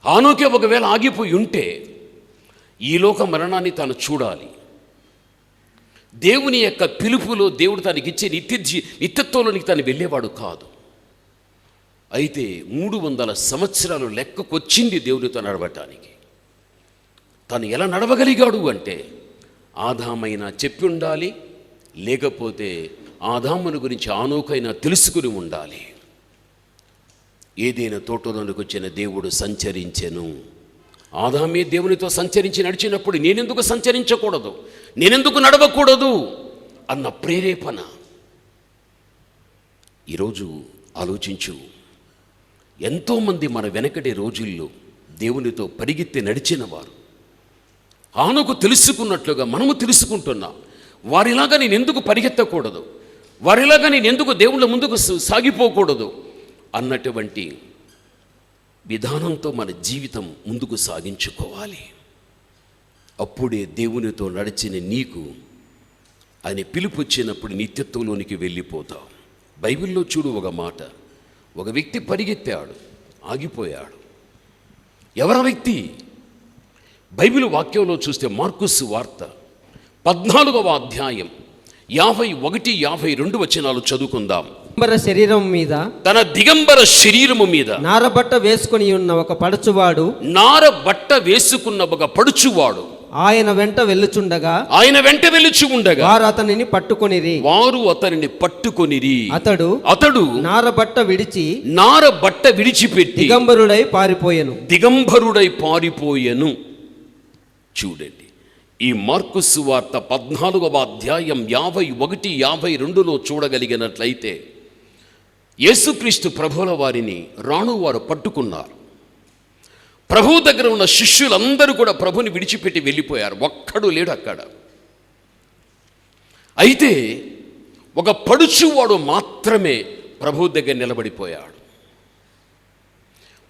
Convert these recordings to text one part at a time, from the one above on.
హానోకే ఒకవేళ ఆగిపోయి ఉంటే ఈ లోక మరణాన్ని తాను చూడాలి. దేవుని యొక్క పిలుపులో దేవుడు తనకిచ్చే నిత్యత్వంలోనికి తను వెళ్ళేవాడు కాదు. అయితే 300 సంవత్సరాలు లెక్కకొచ్చింది దేవునితో నడవటానికి. తను ఎలా నడవగలిగాడు అంటే ఆదామైనా చెప్పి ఉండాలి, లేకపోతే ఆదాముని గురించి ఆనోకైనా తెలుసుకుని ఉండాలి. ఏదైనా తోటలోనికి వచ్చిన దేవుడు సంచరించెను. ఆదామే దేవునితో సంచరించి నడిచినప్పుడు నేనెందుకు సంచరించకూడదు, నేనెందుకు నడవకూడదు అన్న ప్రేరేపణ. ఈరోజు ఆలోచించు, ఎంతోమంది మన వెనకటి రోజుల్లో దేవునితో పరిగెత్తి నడిచిన వారు ఆనకు తెలుసుకున్నట్లుగా మనము తెలుసుకుంటున్నాం. వారిలాగా నేను ఎందుకు పరిగెత్తకూడదు, వారిలాగా నేను ఎందుకు దేవుళ్ళ ముందుకు సాగిపోకూడదు అన్నటువంటి విధానంతో మన జీవితం ముందుకు సాగించుకోవాలి. అప్పుడే దేవునితో నడిచిన నీకు ఆయన పిలుపు వచ్చినప్పుడు నిత్యత్వంలోనికి వెళ్ళిపోతావు. బైబిల్లో చూడు ఒక మాట, ఒక వ్యక్తి పరిగెత్తాడు, ఆగిపోయాడు. ఎవరా వ్యక్తి? బైబిల్ వాక్యంలో చూస్తే మార్కు సువార్త 14వ అధ్యాయం 51-52 వచనాలు చదువుకుందాం. శరీరం మీద, తన దిగంబర శరీరము మీద నారబట్ట వేసుకుని ఉన్న ఒక పడుచువాడు, నారబట్ట వేసుకున్న ఒక పడుచువాడు ఆయన వెంట వెళ్ళుచుండగా వారు అతనిని పట్టుకొనిరి. అతడు నారబట్ట విడిచిపెట్టి దిగంబరుడై పారిపోయెను. చూడండి, ఈ మార్కు సువార్త 14వ అధ్యాయం 51-52లో చూడగలిగినట్లయితే యేసుక్రీస్తు ప్రభువుల వారిని రాణువారు పట్టుకున్నారు. ప్రభువు దగ్గర ఉన్న శిష్యులందరూ కూడా ప్రభుని విడిచిపెట్టి వెళ్ళిపోయారు, ఒక్కడు లేడు అక్కడ. అయితే ఒక పడుచువాడు మాత్రమే ప్రభువు దగ్గర నిలబడిపోయాడు.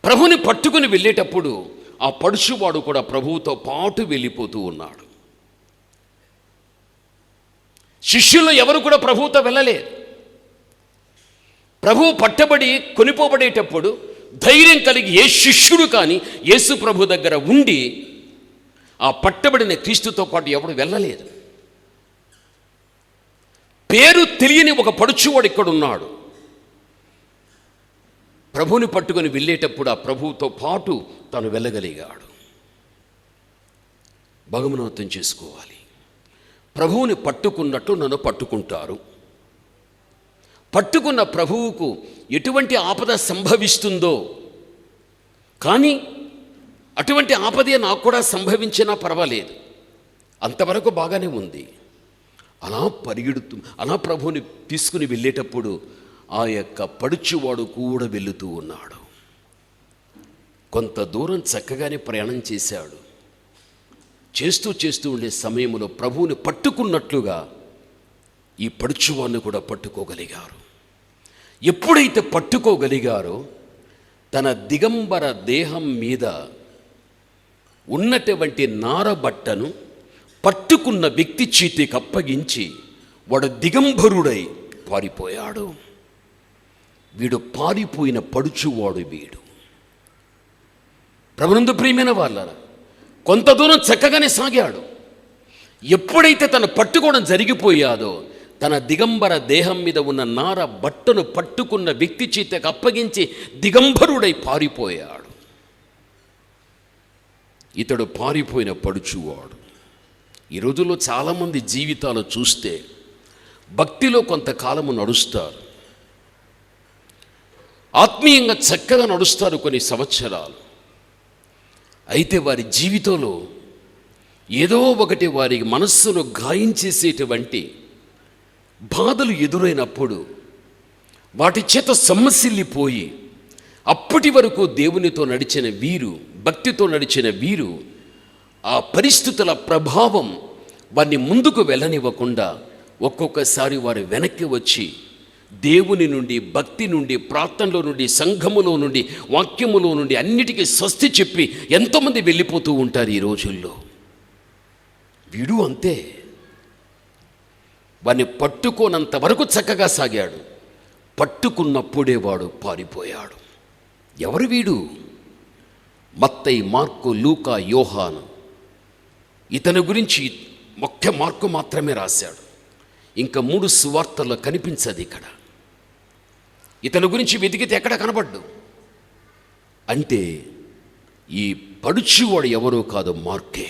ప్రభుని పట్టుకుని వెళ్ళేటప్పుడు ఆ పడుచువాడు కూడా ప్రభువుతో పాటు వెళ్ళిపోతూ ఉన్నాడు. శిష్యులు ఎవరు కూడా ప్రభువుతో వెళ్ళలేదు. ప్రభువు పట్టబడి కొనిపోబడేటప్పుడు ధైర్యం కలిగి ఏ శిష్యుడు కానీ యేసు ప్రభు దగ్గర ఉండి ఆ పట్టబడిన క్రీస్తుతో పాటు ఎవడు వెళ్ళలేదు. పేరు తెలియని ఒక పడుచువాడు ఇక్కడ ఉన్నాడు. ప్రభుని పట్టుకొని వెళ్ళేటప్పుడు ఆ ప్రభువుతో పాటు తను వెళ్ళగలిగాడు. భగమును అర్థం చేసుకోవాలి. ప్రభువుని పట్టుకున్నట్టు నన్ను పట్టుకుంటారు. పట్టుకున్న ప్రభువుకు ఎటువంటి ఆపద సంభవిస్తుందో, కానీ అటువంటి ఆపదే నాకు కూడా సంభవించినా పర్వాలేదు, అంతవరకు బాగానే ఉంది. అలా ప్రభువుని తీసుకుని వెళ్ళేటప్పుడు ఆ యొక్క పడుచువాడు కూడా వెళుతూ ఉన్నాడు. కొంత దూరం చక్కగానే ప్రయాణం చేశాడు. చేస్తూ ఉండే సమయంలో ప్రభువుని పట్టుకున్నట్లుగా ఈ పడుచువాడిని కూడా పట్టుకోగలిగారు. ఎప్పుడైతే పట్టుకోగలిగారో తన దిగంబర దేహం మీద ఉన్నటువంటి నారబట్టను పట్టుకున్న వ్యక్తి చేతికి అప్పగించి వాడు దిగంబరుడై పారిపోయాడు. వీడు పారిపోయిన పడుచువాడు వీడు. ప్రభునందు ప్రియమైన వాళ్ళారా, కొంత దూరం చక్కగానే సాగాడు. ఎప్పుడైతే తను పట్టుకోవడం జరిగిపోయాదో తన దిగంబర దేహం మీద ఉన్న నార బట్టను పట్టుకున్న వ్యక్తి చేతికి అప్పగించి దిగంబరుడై పారిపోయాడు. ఇతడు పారిపోయిన పడుచువాడు. ఈ రోజుల్లో చాలామంది జీవితాలు చూస్తే భక్తిలో కొంతకాలము నడుస్తారు, ఆత్మీయంగా చక్కగా నడుస్తారు కొన్ని సంవత్సరాలు. అయితే వారి జీవితంలో ఏదో ఒకటి వారి మనస్సును గాయం చేసేటువంటి బాధలు ఎదురైనప్పుడు వాటి చేత సొమ్మసిల్లిపోయి అప్పటి వరకు దేవునితో నడిచిన వీరు, భక్తితో నడిచిన వీరు, ఆ పరిస్థితుల ప్రభావం వారిని ముందుకు వెళ్ళనివ్వకుండా ఒక్కొక్కసారి వారు వెనక్కి వచ్చి దేవుని నుండి, భక్తి నుండి, ప్రార్థనలో నుండి, సంఘములో నుండి, వాక్యములో నుండి అన్నిటికీ స్వస్తి చెప్పి ఎంతోమంది వెళ్ళిపోతూ ఉంటారు ఈ రోజుల్లో. వీడు అంతే. వాడిని పట్టుకోనంత వరకు చక్కగా సాగాడు, పట్టుకున్నప్పుడే వాడు పారిపోయాడు. ఎవరు వీడు? మత్తయి, మార్కు, లూకా, యోహాను ఇతని గురించి ఒక్క మార్కు మాత్రమే రాశాడు. ఇంకా 3 సువార్తల్లో కనిపించదు. ఇక్కడ ఇతని గురించి వెతికితే ఎక్కడ కనబడ్డు. అంటే ఈ పడుచువాడు ఎవరో కాదు, మార్కే.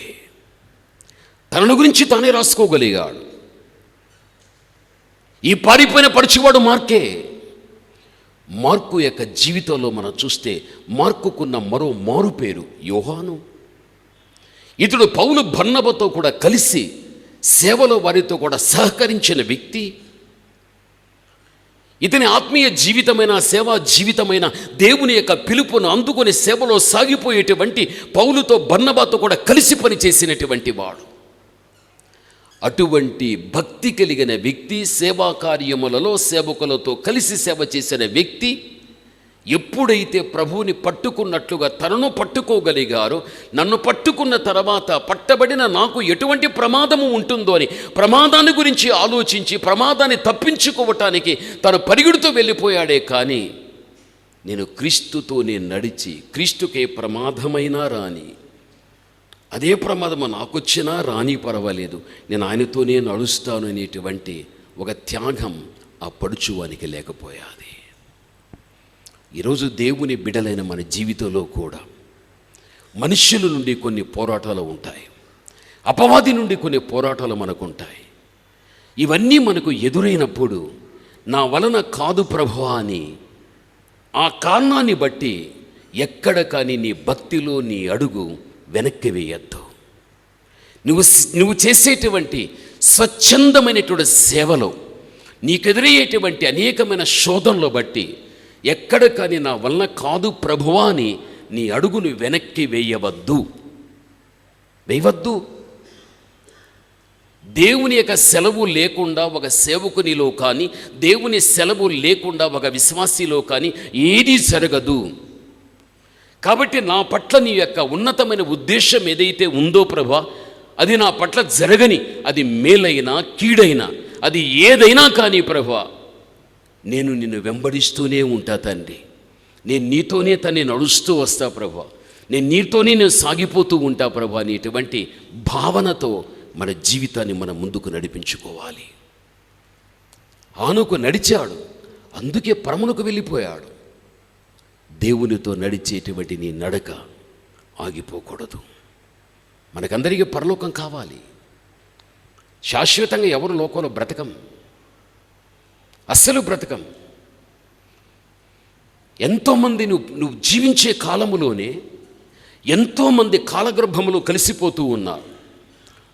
తనను గురించి తానే రాసుకోగలిగాడు. ఈ పారిపోయిన పడుచువాడు మార్కే. మార్కు యొక్క జీవితంలో మనం చూస్తే మార్కుకున్న మరో మారు పేరు యోహాను. ఇతడు పౌలు బర్నబాతో కూడా కలిసి సేవలో వారితో కూడా సహకరించిన వ్యక్తి. ఇతని ఆత్మీయ జీవితమైన, సేవా జీవితమైన దేవుని యొక్క పిలుపును అందుకొని సేవలో సాగిపోయేటువంటి పౌలుతో బర్నబాతో కూడా కలిసి పనిచేసినటువంటి వాడు. అటువంటి భక్తి కలిగిన వ్యక్తి, సేవా కార్యములలో సేవకులతో కలిసి సేవ చేసిన వ్యక్తి ఎప్పుడైతే ప్రభువుని పట్టుకున్నట్లుగా తనను పట్టుకోగలిగారో, నన్ను పట్టుకున్న తర్వాత పట్టబడిన నాకు ఎటువంటి ప్రమాదము ఉంటుందో అని ప్రమాదాన్ని గురించి ఆలోచించి ప్రమాదాన్ని తప్పించుకోవటానికి తను పరిగెడుతూ వెళ్ళిపోయాడే. కానీ నేను క్రీస్తుతోనే నడిచి క్రీస్తుకే ప్రమాదమైనా రాని, అదే ప్రమాదము నాకొచ్చినా రాని పర్వాలేదు, నేను ఆయనతోనే నడుస్తాను అనేటువంటి ఒక త్యాగం ఆ పడుచువానికి లేకపోయాది. ఈరోజు దేవుని బిడ్డలైన మన జీవితంలో కూడా మనుష్యుల నుండి కొన్ని పోరాటాలు ఉంటాయి, అపవాది నుండి కొన్ని పోరాటాలు మనకు ఉంటాయి. ఇవన్నీ మనకు ఎదురైనప్పుడు నా వలన కాదు ప్రభువా అని ఆ కారణాన్ని బట్టి ఎక్కడ కానీ నీ భక్తిలో నీ అడుగు వెనక్కి వేయద్దు. నువ్వు చేసేటువంటి స్వచ్ఛందమైనటువంటి సేవలో నీకెదురయ్యేటువంటి అనేకమైన శోధనలు బట్టి ఎక్కడ కానీ నా వలన కాదు ప్రభువా అని నీ అడుగును వెనక్కి వేయవద్దు. దేవుని యొక్క సెలవు లేకుండా ఒక సేవకునిలో కానీ, దేవుని సెలవు లేకుండా ఒక విశ్వాసిలో కానీ ఏదీ జరగదు. కాబట్టి నా పట్ల నీ యొక్క ఉన్నతమైన ఉద్దేశం ఏదైతే ఉందో ప్రభువా, అది నా పట్ల జరగని, అది మేలైనా కీడైనా అది ఏదైనా కానీ ప్రభువా, నేను నిన్ను వెంబడిస్తూనే ఉంటా తండ్రి. నేను నీతోనే తన్ని నడుస్తూ వస్తా ప్రభువా, నేను సాగిపోతూ ఉంటా ప్రభువా అని ఇటువంటి భావనతో మన జీవితాన్ని మనం ముందుకు నడిపించుకోవాలి. ఆనుకు నడిచాడు, అందుకే పరమునకు వెళ్ళిపోయాడు. దేవునితో నడిచేటువంటి నీ నడక ఆగిపోకూడదు. మనకందరికీ పరలోకం కావాలి. శాశ్వతంగా ఎవరు లోకంలో బ్రతకం, అస్సలు బ్రతకం. ఎంతోమంది నువ్వు జీవించే కాలములోనే ఎంతోమంది కాలగర్భములో కలిసిపోతూ ఉన్నారు.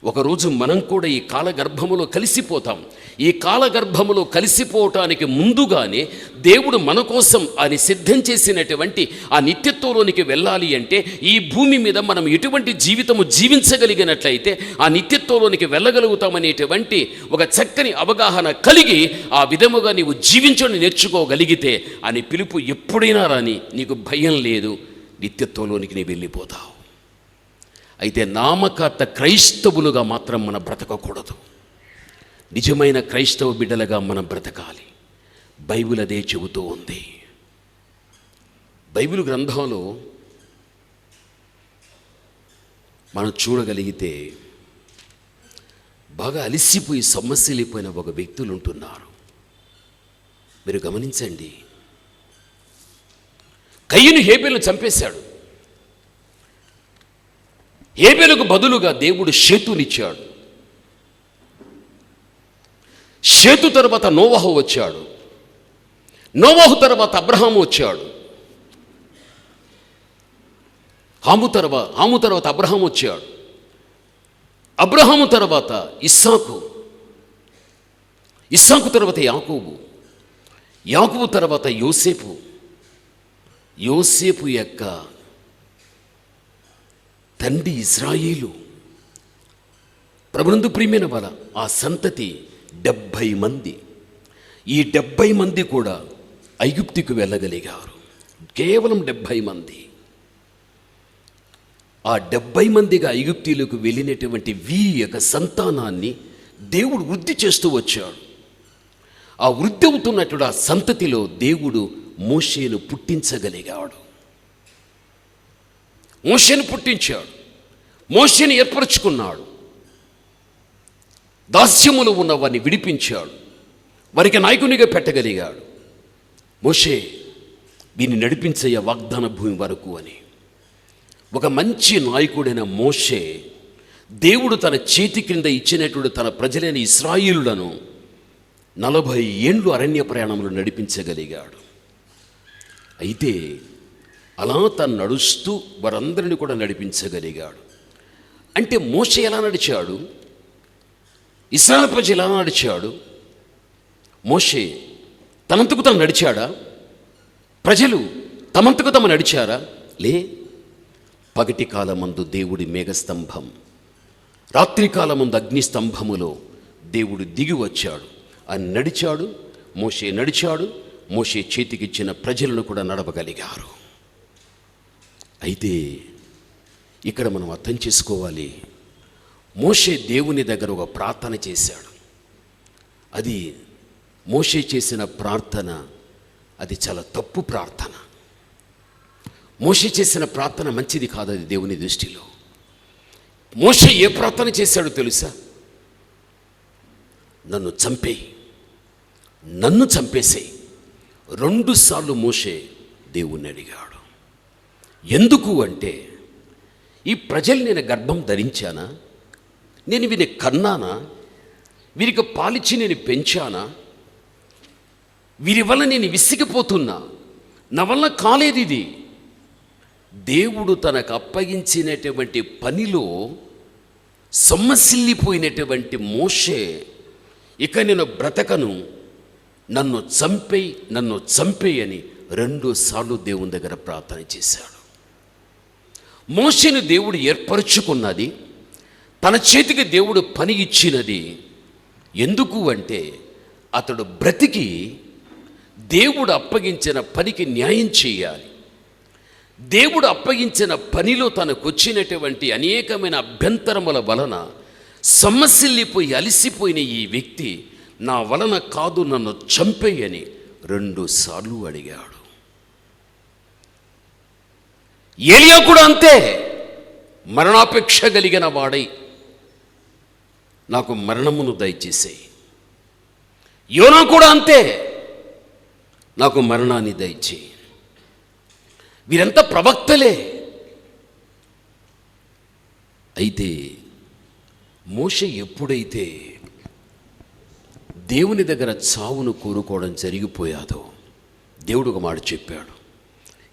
ఒకరోజు మనం కూడా ఈ కాలగర్భములో కలిసిపోతాం. ఈ కాలగర్భములో కలిసిపోవటానికి ముందుగానే దేవుడు మన కోసం ఆయన సిద్ధం చేసినటువంటి ఆ నిత్యత్వంలోనికి వెళ్ళాలి అంటే, ఈ భూమి మీద మనం ఎటువంటి జీవితము జీవించగలిగినట్లయితే ఆ నిత్యత్వంలోనికి వెళ్ళగలుగుతామనేటువంటి ఒక చక్కని అవగాహన కలిగి ఆ విధముగా నీవు జీవించడం నేర్చుకోగలిగితే అని పిలుపు ఎప్పుడైనా రాని నీకు భయం లేదు, నిత్యత్వంలోనికి నీ వెళ్ళిపోతావు. అయితే నామకార్థ క్రైస్తవులుగా మాత్రం మనం బ్రతకకూడదు. నిజమైన క్రైస్తవ బిడ్డలుగా మనం బ్రతకాలి. బైబిల్ అదే చెబుతూ ఉంది. బైబిల్ గ్రంథంలో మనం చూడగలిగితే బాగా అలిసిపోయి సొమ్మసిల్లిపోయిన ఒక వ్యక్తులు ఉంటున్నారు. మీరు గమనించండి. కయ్యను హేబేలును చంపేశాడు. హేబేలుకు బదులుగా దేవుడు షేతునిచ్చాడు. షేతు తర్వాత నోవహు వచ్చాడు. నోవహు తర్వాత అబ్రహాము వచ్చాడు. హాము తర్వాత అబ్రహాము వచ్చాడు. అబ్రహాము తర్వాత ఇస్సాకు తర్వాత యాకోబు. యాకోబు తర్వాత యోసేపు యొక్క తండ్రి ఇజ్రాయేలు. ప్రభునందు ప్రియమైన వాళ్ళ ఆ సంతతి 70 మంది. ఈ 70 మంది కూడా ఐగుప్తుకు వెళ్ళగలిగారు. కేవలం 70 మంది. ఆ 70 మందిగా ఐగుప్తీలకు వెళ్ళినటువంటి వీరి యొక్క సంతానాన్ని దేవుడు వృద్ధి చేస్తూ వచ్చాడు. ఆ వృద్ధి అవుతున్నటువంటి ఆ సంతతిలో దేవుడు మోషేను పుట్టించగలిగాడు. మోషేను పుట్టించాడు, మోషేని ఏర్పరచుకున్నాడు, దాస్యములో ఉన్న వారిని విడిపించాడు, వారికి నాయకునిగా పెట్టగలిగాడు. మోషే దీన్ని నడిపించయ్య వాగ్దాన భూమి వరకు అని. ఒక మంచి నాయకుడైన మోషే దేవుడు తన చేతి క్రింద ఇచ్చినటువంటి తన ప్రజలైన ఇశ్రాయేలులను 40 ఏండ్లు అరణ్య ప్రయాణంలో నడిపించగలిగాడు. అయితే అలా తను నడుస్తూ వారందరినీ కూడా నడిపించగలిగాడు. అంటే మోషే ఎలా నడిచాడు, ఇశ్రాయేలు ప్రజలు ఎలా నడిచాడు? మోషే తనంతకు తను నడిచాడా? ప్రజలు తమంతకు తమ నడిచారా? లే. పగటి కాలమందు దేవుడి మేఘస్తంభం, రాత్రికాలమందు అగ్నిస్తంభములో దేవుడు దిగి వచ్చాడు. ఆయన నడిచాడు, మోషే నడిచాడు. మోషే చేతికిచ్చిన ప్రజలను కూడా నడవగలిగారు. అయితే ఇక్కడ మనం అర్థం చేసుకోవాలి, మోషే దేవుని దగ్గర ఒక ప్రార్థన చేశాడు. అది మోషే చేసిన ప్రార్థన అది చాలా తప్పు ప్రార్థన. మోషే చేసిన ప్రార్థన మంచిది కాదు, అది దేవుని దృష్టిలో. మోషే ఏ ప్రార్థన చేశాడో తెలుసా? నన్ను చంపేయి, నన్ను చంపేసేయి. 2 సార్లు మోషే దేవుణ్ణి అడిగాడు. ఎందుకు అంటే, ఈ ప్రజలు నేను గర్భం ధరించానా, నేను వీరిని కన్నానా, వీరికి పాలిచ్చి నేను పెంచానా, వీరి వల్ల నేను విసిగిపోతున్నా, నా వల్ల కాలేదు ఇది. దేవుడు తనకు అప్పగించినటువంటి పనిలో సొమ్మసిల్లిపోయినటువంటి మోషే, ఇక నేను బ్రతకను, నన్ను చంపేయి, నన్ను చంపేయి అని 2 సార్లు దేవుని దగ్గర ప్రార్థన చేశాడు. మోషేను దేవుడు ఏర్పరచుకున్నది, తన చేతికి దేవుడు పని ఇచ్చినది ఎందుకు అంటే, అతడు బ్రతికి దేవుడు అప్పగించిన పనికి న్యాయం చేయాలి. దేవుడు అప్పగించిన పనిలో తనకు వచ్చినటువంటి అనేకమైన అభ్యంతరముల వలన సొమ్మసిల్లిపోయి అలిసిపోయిన ఈ వ్యక్తి నా వలన కాదు, నన్ను చంపేయని 2 సార్లు అడిగాడు. ఏలియా కూడా అంతే, మరణాపేక్ష కలిగిన వాడై నాకు మరణమును దయచేసేయి. యోనా కూడా అంతే, నాకు మరణాన్ని దయచేయి. వీరంతా ప్రవక్తలే. అయితే మోషే ఎప్పుడైతే దేవుని దగ్గర చావును కోరుకోవడం జరిగిపోయాదో, దేవుడు ఒక మాట చెప్పాడు.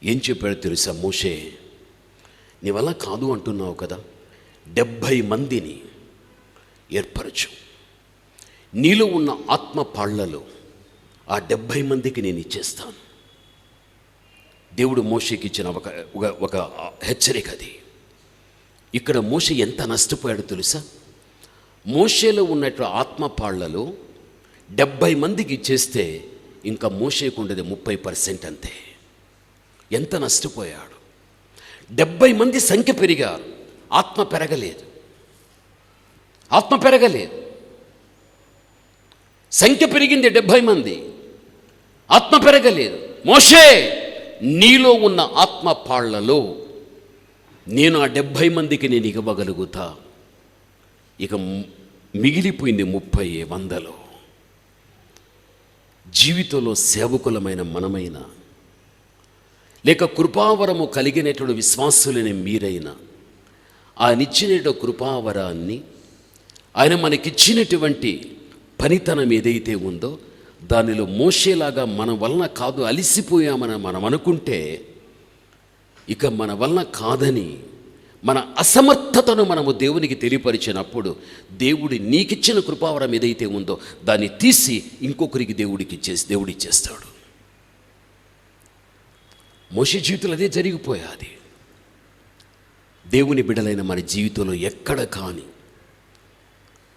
ఏం చెప్పాడో తెలుసా? మోషే, నీ వల్ల కాదు అంటున్నావు కదా, 70 మందిని ఏర్పరచు. నీలో ఉన్న ఆత్మ పాళ్లలో ఆ 70 మందికి నేను ఇచ్చేస్తాను. దేవుడు మోషేకి ఇచ్చిన ఒక హెచ్చరిక అది. ఇక్కడ మోషే ఎంత నష్టపోయాడో తెలుసా? మోషేలో ఉన్నట్టు ఆత్మ పాళ్లలో 70 మందికి ఇచ్చేస్తే ఇంకా మోషేకు ఉండేది 30% అంతే. ఎంత నష్టపోయాడు! 70 మంది సంఖ్య పెరిగారు, ఆత్మ పెరగలేదు. ఆత్మ పెరగలేదు. సంఖ్య పెరిగింది 70 మంది, ఆత్మ పెరగలేదు. మోషే, నీలో ఉన్న ఆత్మ పాళ్లలో నేను ఆ 70 మందికి నేను ఇవ్వగలుగుతా. ఇక మిగిలిపోయింది 30 100లో. జీవితంలో సేవకులమైన మనమైన, లేక కృపావరము కలిగినటువంటి విశ్వాసులని మీరైనా, ఆయన ఇచ్చిన కృపావరాన్ని, ఆయన మనకిచ్చినటువంటి పనితనం ఏదైతే ఉందో దానిలో మోషేలాగా మన వలన కాదు, అలిసిపోయామని మనం అనుకుంటే, ఇక మన వలన కాదని మన అసమర్థతను మనము దేవునికి తెలియపరిచినప్పుడు, దేవుడి నీకిచ్చిన కృపావరం ఏదైతే ఉందో దాన్ని తీసి ఇంకొకరికి దేవుడిచ్చేస్తాడు. మోషే జీవితంలో అదే జరిగిపోయాది. దేవుని బిడ్డలైన మన జీవితంలో ఎక్కడ కానీ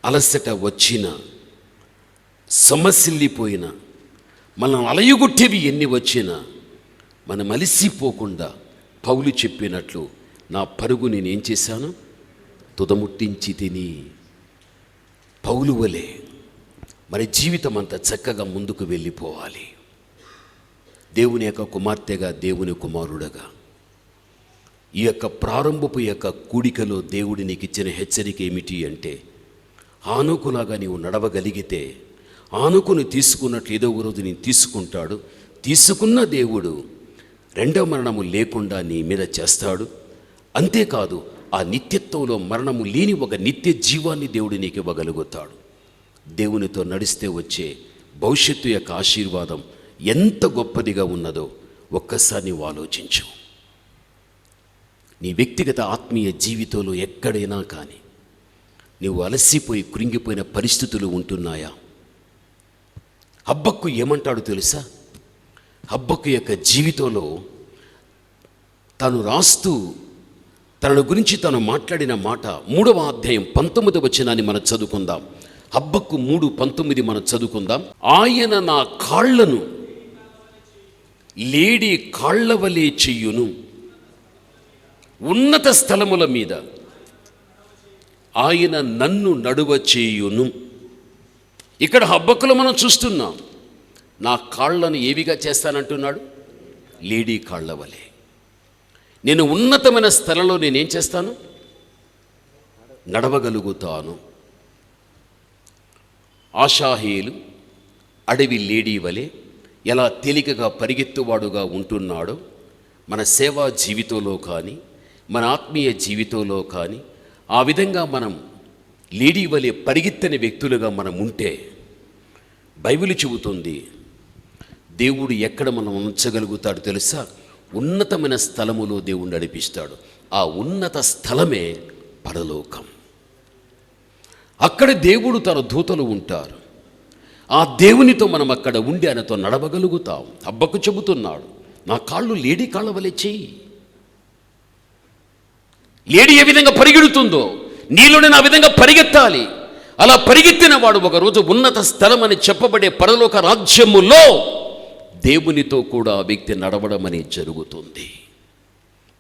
అలసట వచ్చిన, సమస్యల్లిపోయిన, మనం అలయుగొట్టేవి ఎన్ని వచ్చినా మనం అలిసిపోకుండా పౌలు చెప్పినట్లు నా పరుగు నేనేం చేశాను, తుదముట్టించి తిని. పౌలు వలె మన జీవితం అంతా చక్కగా ముందుకు వెళ్ళిపోవాలి. దేవుని యొక్క కుమార్తెగా, దేవుని కుమారుడుగా ఈ యొక్క ప్రారంభపు యొక్క కూడికలో దేవుడు నీకు ఇచ్చిన హెచ్చరిక ఏమిటి అంటే, ఆనుకులాగా నీవు నడవగలిగితే ఆనుకుని తీసుకున్నట్లు ఏదో ఒక రోజు నేను తీసుకుంటాడు. తీసుకున్న దేవుడు రెండవ మరణము లేకుండా నీ మీద చేస్తాడు. అంతేకాదు, ఆ నిత్యత్వంలో మరణము లేని ఒక నిత్య జీవాన్ని దేవుడు నీకు ఇవ్వగలుగుతాడు. దేవునితో నడిస్తే వచ్చే భవిష్యత్తు యొక్క ఆశీర్వాదం ఎంత గొప్పదిగా ఉన్నదో ఒక్కసారి నీవు ఆలోచించు. నీ వ్యక్తిగత ఆత్మీయ జీవితంలో ఎక్కడైనా కానీ నీవు అలసిపోయి కృంగిపోయిన పరిస్థితులు ఉంటున్నాయా? హబ్బక్కు ఏమంటాడు తెలుసా? హబ్బక్కు యొక్క జీవితంలో తను రాస్తూ తన గురించి తను మాట్లాడిన మాట 3వ అధ్యాయం 19వ వచనాన్ని మనం చదువుకుందాం. హబ్బక్కు 3:19 మనం చదువుకుందాం. ఆయన నా కాళ్లను లేడి కాళ్ల వలె చెయ్యును, ఉన్నత స్థలముల మీద ఆయన నన్ను నడువ చేయును. ఇక్కడ హబ్బక్కులో మనం చూస్తున్నాం, నా కాళ్లను ఏవిగా చేస్తానంటున్నాడు? లేడీ కాళ్ల వలె. నేను ఉన్నతమైన స్థలంలో నేనేం చేస్తాను? నడవగలుగుతాను. ఆషాహేలు అడవి లేడీ వలె ఎలా తేలికగా పరిగెత్తువాడుగా ఉంటున్నాడో, మన సేవా జీవితంలో కానీ మన ఆత్మీయ జీవితంలో కానీ ఆ విధంగా మనం లేడీ వలె పరిగెత్తని వ్యక్తులుగా మనం ఉంటే, బైబిల్ చెబుతుంది దేవుడు ఎక్కడ మనం ఉంచగలుగుతాడు తెలుసా? ఉన్నతమైన స్థలములో దేవుడు నడిపిస్తాడు. ఆ ఉన్నత స్థలమే పరలోకం. అక్కడ దేవుడు తన దూతలు ఉంటారు. ఆ దేవునితో మనం అక్కడ ఉండి ఆయనతో నడవగలుగుతాం. హబ్బక్కు చెబుతున్నాడు, నా కాళ్ళు లేడీ కాళ్ళ వలె చెయ్యి. లేడీ ఏ విధంగా పరిగెడుతుందో నీలో నేను ఆ విధంగా పరిగెత్తాలి. అలా పరిగెత్తిన వాడు ఒకరోజు ఉన్నత స్థలం అని చెప్పబడే పరలోక రాజ్యములో దేవునితో కూడా ఆ వ్యక్తి నడవడం అనేది జరుగుతుంది.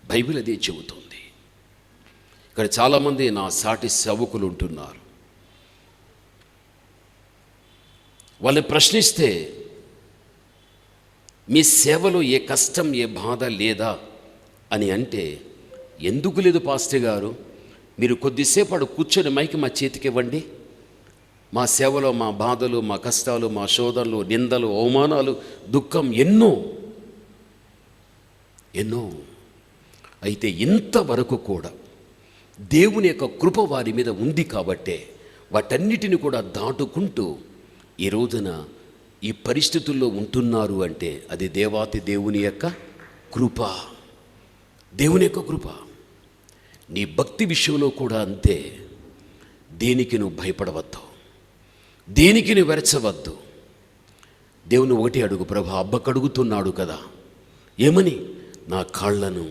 బైబిల్ అదే చెబుతుంది. ఇక్కడ చాలామంది నా సాటి సేవకులు ఉంటున్నారు. వాళ్ళని ప్రశ్నిస్తే, మీ సేవలో ఏ కష్టం ఏ బాధ లేదా అని అంటే, ఎందుకు లేదు పాస్టర్ గారు, మీరు కొద్దిసేపు కూర్చొని మైకి మా చేతికి ఇవ్వండి, మా సేవలో మా బాధలు మా కష్టాలు మా శోధనలు నిందలు అవమానాలు దుఃఖం ఎన్నో అయితే ఇంతవరకు కూడా దేవుని యొక్క కృప వారి మీద ఉంది కాబట్టే వాటన్నిటిని కూడా దాటుకుంటూ ఈ రోజున ఈ పరిస్థితుల్లో ఉంటున్నారు. అంటే అది దేవాతి దేవుని యొక్క కృప, దేవుని యొక్క కృప. నీ భక్తి విషయంలో కూడా అంతే. దేనికి నువ్వు భయపడవద్దు, దేనికి నువ్వు వెరచవద్దు. దేవుని ఒకటి అడుగు, ప్రభు అబ్బకు అడుగుతున్నాడు కదా, ఏమని? నా కాళ్లను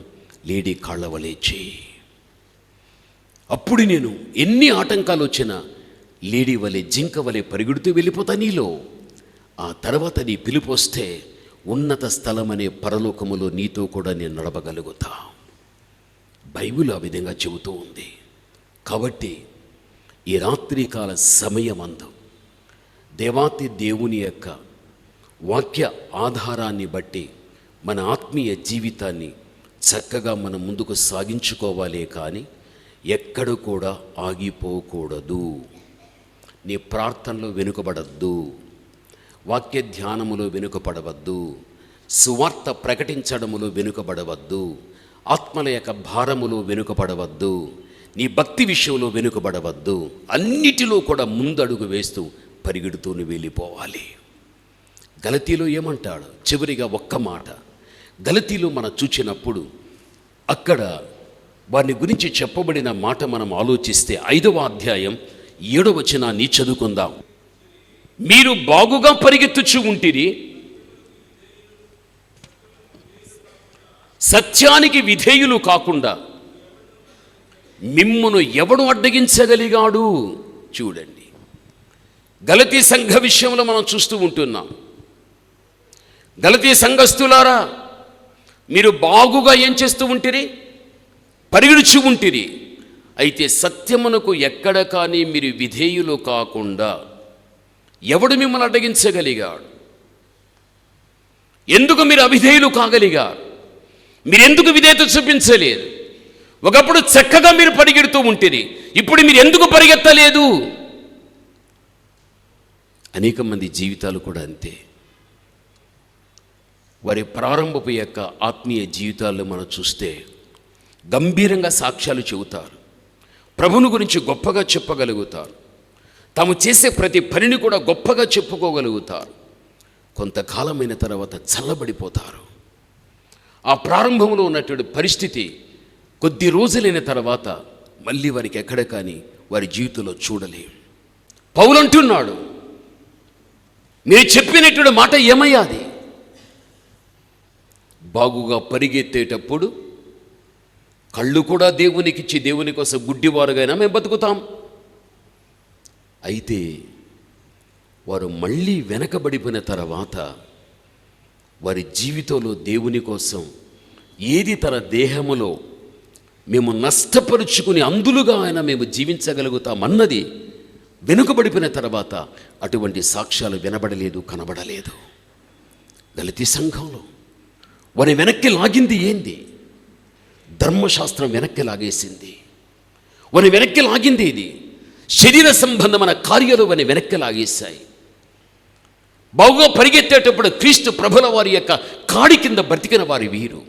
లేడీ కాళ్ల వలె చేయి. అప్పుడు నేను ఎన్ని ఆటంకాలు వచ్చినా లేడీ వలె జింక వలె పరిగెడుతూ వెళ్ళిపోతా నీలో. ఆ తర్వాత నీ పిలుపు వస్తే ఉన్నత స్థలం అనే పరలోకములో నీతో కూడా నేను నడవగలుగుతా. బైబిల్ ఆ విధంగా చెబుతూ ఉంది. కాబట్టి ఈ రాత్రికాల సమయమందు దేవాతి దేవుని యొక్క వాక్య ఆధారాన్ని బట్టి మన ఆత్మీయ జీవితాన్ని చక్కగా మనం ముందుకు సాగించుకోవాలే కానీ ఎక్కడ కూడా ఆగిపోకూడదు. నీ ప్రార్థనలో వెనుకబడద్దు, వాక్య ధ్యానములో వెనుకపడవద్దు, సువార్త ప్రకటించడములో వెనుకబడవద్దు, ఆత్మల యొక్క భారములో వెనుకపడవద్దు, నీ భక్తి విషయంలో వెనుకబడవద్దు. అన్నిటిలో కూడా ముందడుగు వేస్తూ పరిగెడుతూనే వెళ్ళిపోవాలి. గలతీలో ఏమంటాడు? చివరిగా ఒక్క మాట గలతీలో మనం చూచినప్పుడు అక్కడ వారిని గురించి చెప్పబడిన మాట మనం ఆలోచిస్తే 5వ అధ్యాయం 7వ వచనాన్ని చదువుకుందాం. మీరు బాగుగా పరిగెత్తుచు ఉంటిరి, సత్యానికి విధేయులు కాకుండా మిమ్మును ఎవడు అడ్డగించగలిగాడు? చూడండి, గలతీ సంఘ విషయంలో మనం చూస్తూ ఉంటున్నాం. గలతీ సంఘస్థులారా, మీరు బాగుగా ఏం చేస్తూ ఉంటిరి? పరిగెడుచు ఉంటిరి. అయితే సత్యమునకు ఎక్కడ కానీ మీరు విధేయులు కాకుండా ఎవడు మిమ్మల్ని అడ్డగించగలిగాడు? ఎందుకు మీరు అవిధేయులు కాగలిగారు? మీరెందుకు విధేయత చూపించలేదు? ఒకప్పుడు చక్కగా మీరు పరిగెడుతూ ఉంటుంది, ఇప్పుడు మీరు ఎందుకు పరిగెత్తలేదు? అనేక మంది జీవితాలు కూడా అంతే. వారి ప్రారంభపు యొక్క ఆత్మీయ జీవితాల్లో మనం చూస్తే గంభీరంగా సాక్ష్యాలు చెబుతారు, ప్రభువుని గురించి గొప్పగా చెప్పగలుగుతారు, తాము చేసే ప్రతి పనిని కూడా గొప్పగా చెప్పుకోగలుగుతారు. కొంతకాలమైన తర్వాత చల్లబడిపోతారు. ఆ ప్రారంభంలో ఉన్నటువంటి పరిస్థితి కొద్ది రోజులైన తర్వాత మళ్ళీ వారికి ఎక్కడ కానీ వారి జీవితంలో చూడలేం. పౌలు అంటున్నాడు, మీరు చెప్పినటువంటి మాట ఏమయ్యాది? బాగుగా పరిగెత్తేటప్పుడు కళ్ళు కూడా దేవునికిచ్చి దేవుని కోసం గుడ్డివారుగైనా మేము బతుకుతాం. అయితే వారు మళ్ళీ వెనకబడిపోయిన తర్వాత వారి జీవితంలో దేవుని కోసం ఏది తన దేహములో మేము నష్టపరుచుకుని అందులుగా ఆయన మేము జీవించగలుగుతామన్నది వెనుకబడిపోయిన తర్వాత అటువంటి సాక్ష్యాలు వినబడలేదు, కనబడలేదు. గలతీ సంఘంలో వారి వెనక్కి లాగింది ఏంది? ధర్మశాస్త్రం వెనక్కి లాగేసింది. వారి వెనక్కి లాగింది ఇది శరీర సంబంధమైన కార్యాలు వారిని వెనక్కి లాగేశాయి. బాగుగా పరిగెత్తేటప్పుడు క్రీస్తు ప్రభుల వారి యొక్క కాడి కింద బ్రతికిన వారి వీరు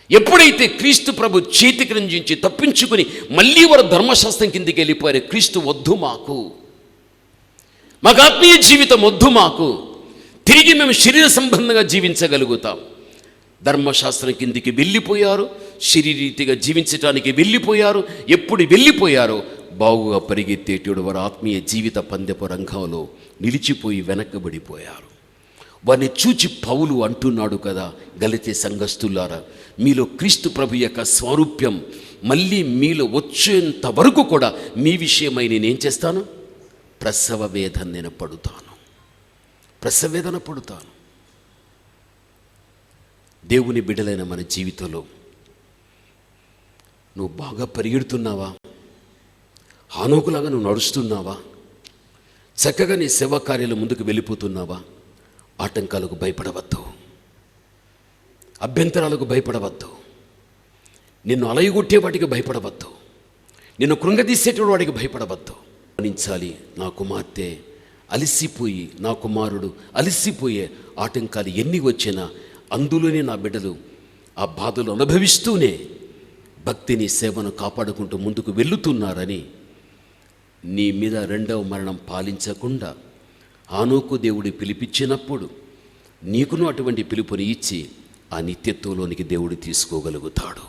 ఎప్పుడైతే క్రీస్తు ప్రభు చేతికి నుంచి తప్పించుకుని మళ్ళీ వారు ధర్మశాస్త్రం కిందికి వెళ్ళిపోయారు. క్రీస్తు వద్దు మాకు ఆత్మీయ జీవితం వద్దు మాకు, తిరిగి మేము శరీర సంబంధంగా జీవించగలుగుతాం. ధర్మశాస్త్రం కిందికి వెళ్ళిపోయారు, శరీరీతిగా జీవించడానికి వెళ్ళిపోయారు. ఎప్పుడు వెళ్ళిపోయారో బాగుగా పరిగెత్తేటోడు వారు ఆత్మీయ జీవిత పందెపు రంగంలో నిలిచిపోయి వెనక్కబడిపోయారు. వారిని చూచి పౌలు అంటున్నాడు కదా, గలతీ సంఘస్థులారా, మీలో క్రీస్తు ప్రభు యొక్క స్వారూప్యం మళ్ళీ మీలో వచ్చేంత వరకు కూడా మీ విషయమై నేనేం చేస్తాను? ప్రసవ వేదన నేను పడుతాను, ప్రసవ వేదన పడుతాను. దేవుని బిడ్డలైన మన జీవితంలో నువ్వు బాగా పరిగెడుతున్నావా? హానోకులాగా నువ్వు నడుస్తున్నావా? చక్కగా నీ సేవా కార్యాలు ముందుకు వెళ్ళిపోతున్నావా? ఆటంకాలకు భయపడవద్దు, అభ్యంతరాలకు భయపడవద్దు, నిన్ను అలయగొట్టే వాటికి భయపడవద్దు, నిన్ను కృంగదీసేటువంటి వాడికి భయపడవద్దు. గమనించాలి, నా కుమార్తె అలసిపోయి, నా కుమారుడు అలసిపోయే ఆటంకాలు ఎన్ని వచ్చినా అందులోనే నా బిడ్డలు ఆ బాధలు అనుభవిస్తూనే భక్తిని సేవను కాపాడుకుంటూ ముందుకు వెళుతున్నారని నీ మీద రెండవ మరణం పాలించకుండా హానోకు దేవుడు పిలిపించినప్పుడు నీకును అటువంటి పిలుపుని ఇచ్చి ఆ నిత్యత్వంలోనికి దేవుడు తీసుకోగలుగుతాడు.